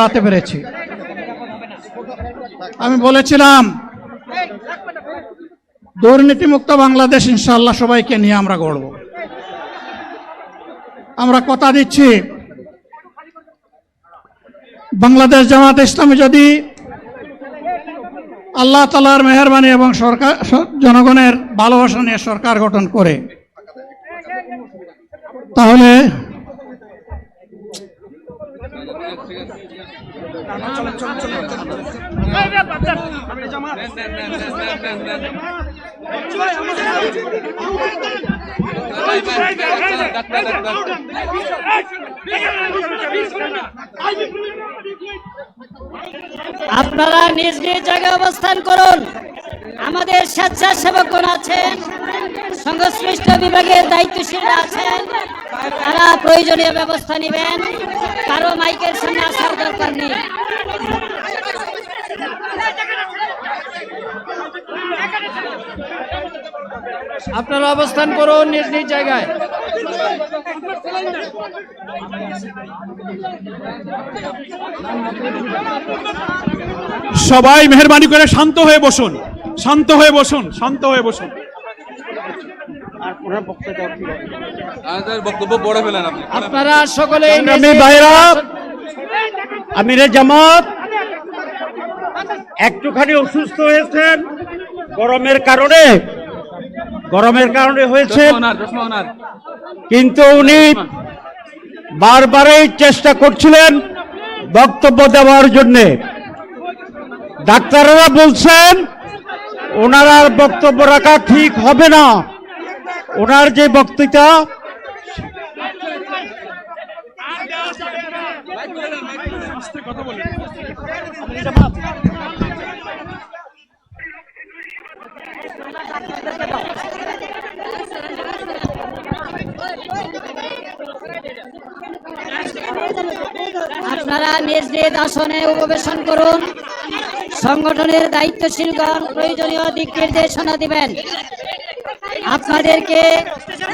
দাঁড়াতে পেরেছি। আমি বলেছিলাম দুর্নীতিমুক্ত বাংলাদেশ ইনশাআল্লাহ সবাইকে নিয়ে আমরা গড়ব। আমরা কথা দিচ্ছি বাংলাদেশ জামাত ইসলামী যদি আল্লাহ তাআলার মেহেরবানি এবং সরকার জনগণের ভালোবাসা নিয়ে সরকার গঠন করে, তাহলে আপনারা নিজ নিজ জায়গায় অবস্থান করুন। আমাদের স্বেচ্ছাসেবকগণ আছেন, সংশ্লিষ্ট বিভাগের দায়িত্বশীলরা আছেন, তারা প্রয়োজনীয় ব্যবস্থা নেবেন। কারো মাইকের সামনে আসার দরকার নেই। আপনারা অবস্থান করুন নিজ নিজ জায়গায়। সবাই মেহেরবানি করে শান্ত হয়ে বসুন, শান্ত হয়ে বসুন, শান্ত হয়ে বসুন। বক্তব্য পড়ে ফেলেন আপনি। আপনারা সকলে আমিরে জামাত একটুখানি অসুস্থ হয়েছেন, গরমের কারণে হয়েছে, কিন্তু উনি বারবারই চেষ্টা করছিলেন বক্তব্য দেওয়ার জন্য। ডাক্তাররা বলছেন ওনার আর বক্তব্য রাখা ঠিক হবে না। ওনার যে বক্তৃতা আপনারা নিজ নিজ আসনে উপবেশন করুন। সংগঠনের দায়িত্বশীলগণ প্রয়োজনীয় দিক নির্দেশনা দিবেন। আপনাদেরকে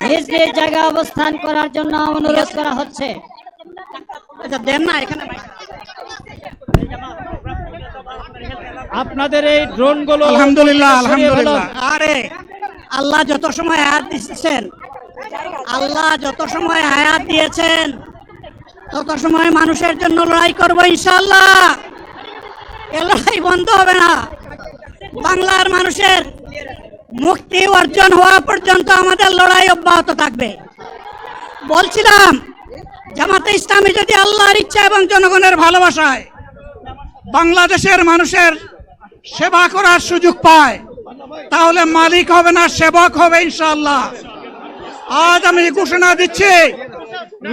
নিজ নিজ জায়গায় অবস্থান করার জন্য অনুরোধ করা হচ্ছে। আপনাদের এই ড্রোনগুলো আলহামদুলিল্লাহ আলহামদুলিল্লাহ। আরে আল্লাহ যত সময় হায়াত দিয়েছেন, আল্লাহ যত সময় হায়াত দিয়েছেন তত সময় মানুষের জন্য লড়াই করবো ইনশাআল্লাহ। এ লড়াই বন্ধ হবে না। বাংলার মানুষের মুক্তি অর্জন হওয়া পর্যন্ত আমাদের লড়াই অব্যাহত থাকবে। বলছিলাম জামাতে ইসলামী যদি আল্লাহর ইচ্ছা এবং জনগণের ভালোবাসায় বাংলাদেশের মানুষের সেবা করার সুযোগ পায়, তাহলে মালিক হবে না, সেবক হবে ইনশাআল্লাহ। আজ আমি ঘোষণা দিচ্ছি,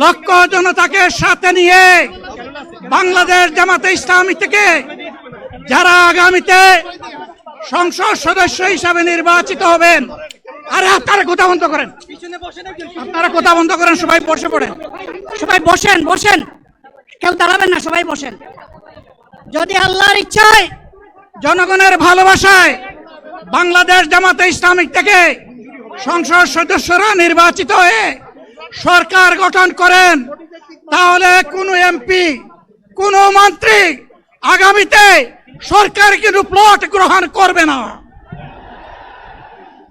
লক্ষ জনতাকে সাথে নিয়ে বাংলাদেশ জামাতে ইসলামী থেকে যারা আগামীতে সংসদ সদস্য হিসাবে নির্বাচিত হবেন, আরে আপনারা কথা বন্ধ করেন, আপনারা কথা বন্ধ করেন, সবাই বসে পড়েন, সবাই বসেন, বসেন, কেউ দাঁড়াবেন না, সবাই বসেন। যদি আল্লাহর ইচ্ছায় জনগণের ভালোবাসায় বাংলাদেশ জামাতে ইসলামী থেকে সংসদ সদস্যরা নির্বাচিত হয়ে সরকার গঠন করেন, তাহলে কোনো এমপি, কোনো মন্ত্রী আগামীতে সরকার কিন্তু প্লট গ্রহণ করবে না।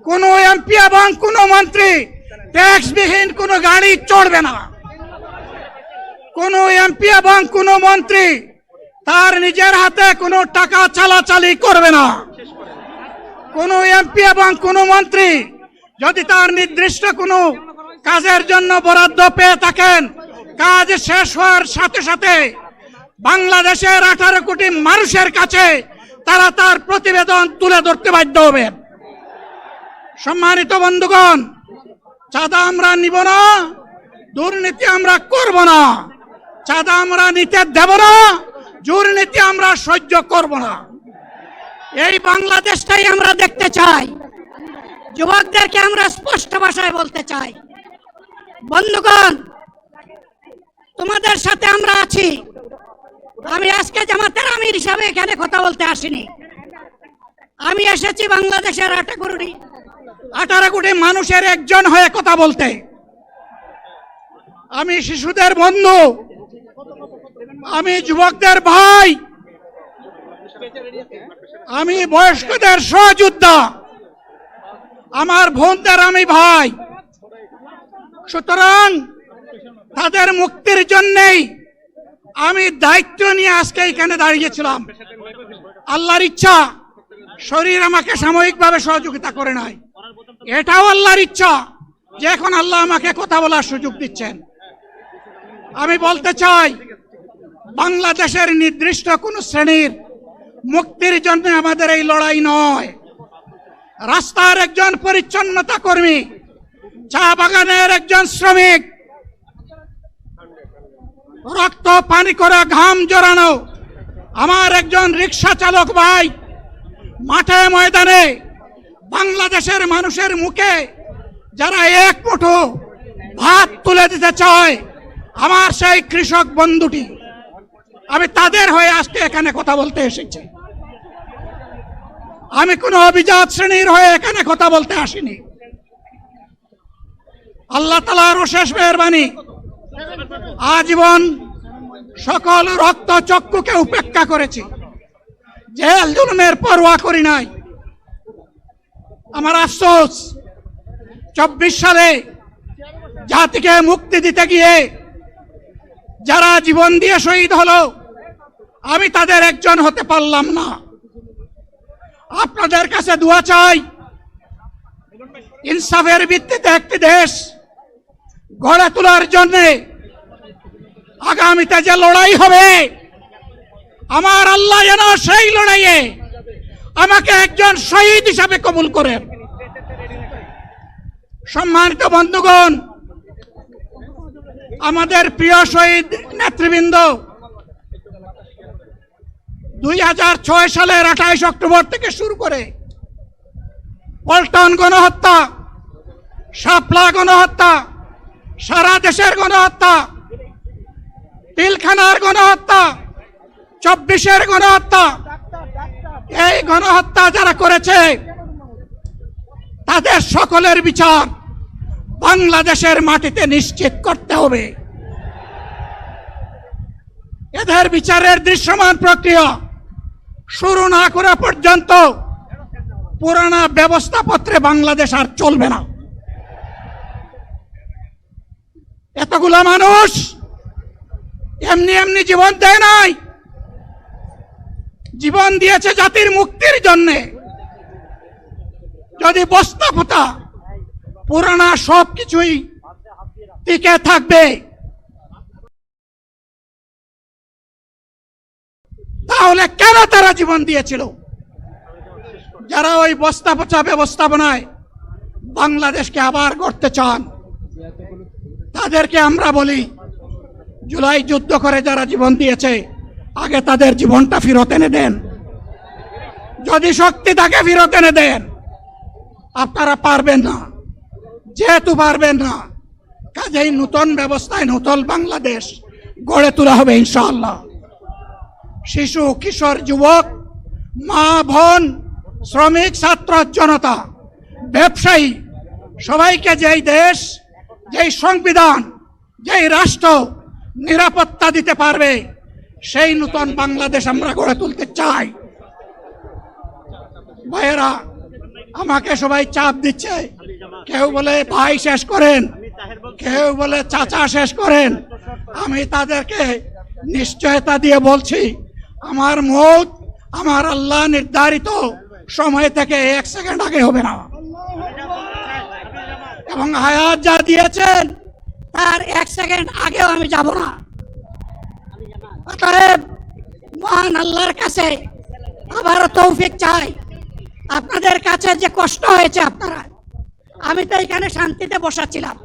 কোনো এমপি এবং কোনো মন্ত্রী ট্যাক্সবিহীন কোনো গাড়ি চড়বে না। কোনো এমপি এবং কোনো মন্ত্রী তার নিজের হাতে কোনো টাকা চালাচালি করবে না। কোনো এমপি এবং কোনো মন্ত্রী যদি তার নির্দিষ্ট কোনো কাজের জন্য বরাদ্দ পেয়ে থাকেন, কাজ শেষ হওয়ার সাথে সাথে বাংলাদেশের 18 কোটি মানুষের কাছে তারা তার প্রতিবেদন তুলে ধরতে বাধ্য হবে। সম্মানিত বন্ধুগণ, চাঁদা আমরা নিব না, দুর্নীতি আমরা করব না, চাঁদা আমরা নিতে দেব না, দুর্নীতি আমরা সহ্য করব না। এই বাংলাদেশটাই আমরা দেখতে চাই। যুবকদেরকে আমরা স্পষ্ট ভাষায় বলতে চাই, বন্ধুগণ তোমাদের সাথে আমরা আছি। আমি আজকে জামাতের আমির হিসাবে এখানে কথা বলতে আসিনি। আমি এসেছি বাংলাদেশের 18 কোটি মানুষের একজন হয়ে কথা বলতে। আমি শিশুদের বন্ধু, আমি যুবকদের ভাই, আমি বয়স্কদের সহযোদ্ধা, আমার বোনদের আমি ভাই। সুতরাং তাদের মুক্তির জন্যই আমি দায়িত্ব নিয়ে আজকে এখানে দাঁড়িয়েছিলাম। আল্লাহর ইচ্ছা শরীর আমাকে সাময়িকভাবে সহযোগিতা করে নাই, এটাও আল্লাহর ইচ্ছা যে এখন আল্লাহ আমাকে কথা বলার সুযোগ দিচ্ছেন। আমি বলতে চাই, বাংলাদেশের নির্দিষ্ট কোন শ্রেণীর মুক্তির জন্য আমাদের এই লড়াই নয়। রাস্তার একজন পরিচ্ছন্নতা কর্মী, চা বাগানের একজন শ্রমিক, রক্ত পানি করে ঘাম জড়ানো আমার একজন রিক্সা চালক ভাই মাঠে ময়দানে বাংলাদেশের মানুষের মুখে যারা এক মুঠো ভাত তুলে দিতে চায়, আমার সেই কৃষক বন্ধুটি, আমি তাদের হয়ে আজকে এখানে কথা বলতে এসেছি। আমি কোনো অভিজাত শ্রেণীর হয়ে এখানে কথা বলতে আসিনি। আল্লাহ তাআলার অশেষ মেহেরবানি, আজীবন সকল রক্ত চক্ষুকে উপেক্ষা করেছি, জেল জুলুমের পরোয়া করি নাই। আমার আফসোস, 24 সালে জাতিকে মুক্তি দিতে গিয়ে যারা জীবন দিয়ে শহীদ হলো, আমি তাদের একজন হতে পারলাম না। আপনাদের কাছে দোয়া চাই, ইনসাফের ভিত্তিতে একটি দেশ গড়ে তোলার জন্য আগামীতে যে লড়াই হবে, আমার আল্লাহ যেন সেই লড়াইয়ে আমাকে একজন শহীদ হিসাবে কবুল করেন। সম্মানিত বন্ধুগণ, আমাদের প্রিয় শহীদ নেতৃবৃন্দ 2006 সালের 28 অক্টোবর থেকে শুরু করে পল্টন গণহত্যা, শাপলা গণহত্যা, সারা দেশের গণহত্যা, পিলখানার গণহত্যা, 24-এর গণহত্যা, এই গণহত্যা যারা করেছে তাদের সকলের বিচার বাংলাদেশের মাটিতে নিশ্চিত করতে হবে। এদের বিচারের দৃশ্যমান প্রক্রিয়া শুরু না করা পর্যন্ত পুরানা ব্যবস্থাপত্রে বাংলাদেশ আর চলবে না। এতগুলো মানুষ এমনি এমনি জীবন দেয় নাই, জীবন দিয়েছে জাতির মুক্তির জন্যে। যদি বস্তাপোতা পুরানা সবকিছুই টিকে থাকবে, তাহলে কেন তারা জীবন দিয়েছিল? যারা ওই বস্তাপচা ব্যবস্থাপনায় বাংলাদেশকে আবার গড়তে চান, তাদেরকে আমরা বলি, জুলাই যুদ্ধ করে যারা জীবন দিয়েছে, আগে তাদের জীবনটা ফেরত এনে দেন। যদি শক্তি থাকে ফেরত এনে দেন। আপনারা পারবেন না, যেহেতু পারবেন না, কাজেই নতুন ব্যবস্থায় নতুন বাংলাদেশ গড়ে তোলা হবে ইনশাআল্লাহ। শিশু, কিশোর, যুবক, মা, বোন, শ্রমিক, ছাত্র জনতা, ব্যবসায়ী, সবাইকে যেই দেশ, যেই সংবিধান, যেই রাষ্ট্র নিরাপত্তা দিতে পারবে, সেই নতুন বাংলাদেশ আমরা গড়ে তুলতে চাই। ভাইয়েরা, আমাকে সবাই চাপ দিচ্ছে, কেউ বলে ভাই শেষ করেন, কেউ বলে চাচা শেষ করেন। আমি তাদেরকে নিশ্চয়তা দিয়ে বলছি, আমার মৌত আমার আল্লাহ নির্ধারিত সময় থেকে 1 সেকেন্ড আগে হবে না, এবং হায়াত যা দিয়েছেন তার 1 সেকেন্ড আগেও আমি যাব না। অতএব মহান আল্লাহর কাছে আবারও তৌফিক চাই। আপনাদের কাছে যে কষ্ট হয়েছে, আপনারা, আমি তো এখানে শান্তিতে বসাছিলাম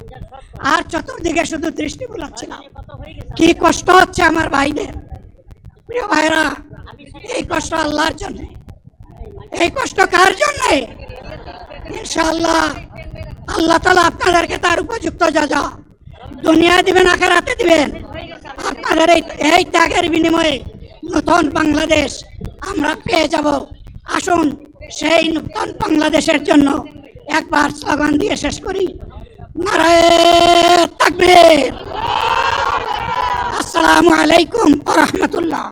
আর চতুর্দিকে শুধু দৃষ্টি বুলাচ্ছিলাম, কি কষ্ট হচ্ছে আমার ভাইদের। প্রিয় ভাইরা, এই কষ্ট আল্লাহর জন্য। এই কষ্ট কার জন্য? ইনশাআল্লাহ আল্লাহ তাআলা আপনাদেরকে তার উপযুক্ত যাজা দুনিয়া দিবেন, আখিরাতে দিবেন। আপনাদের এই ত্যাগের বিনিময়ে নতুন বাংলাদেশ আমরা পেয়ে যাব। আসুন সেই নতুন বাংলাদেশের জন্য একবার স্লোগান দিয়ে শেষ করি, নারায়ে তাকবীর। আসসালামু আলাইকুম ওয়া রাহমাতুল্লাহ।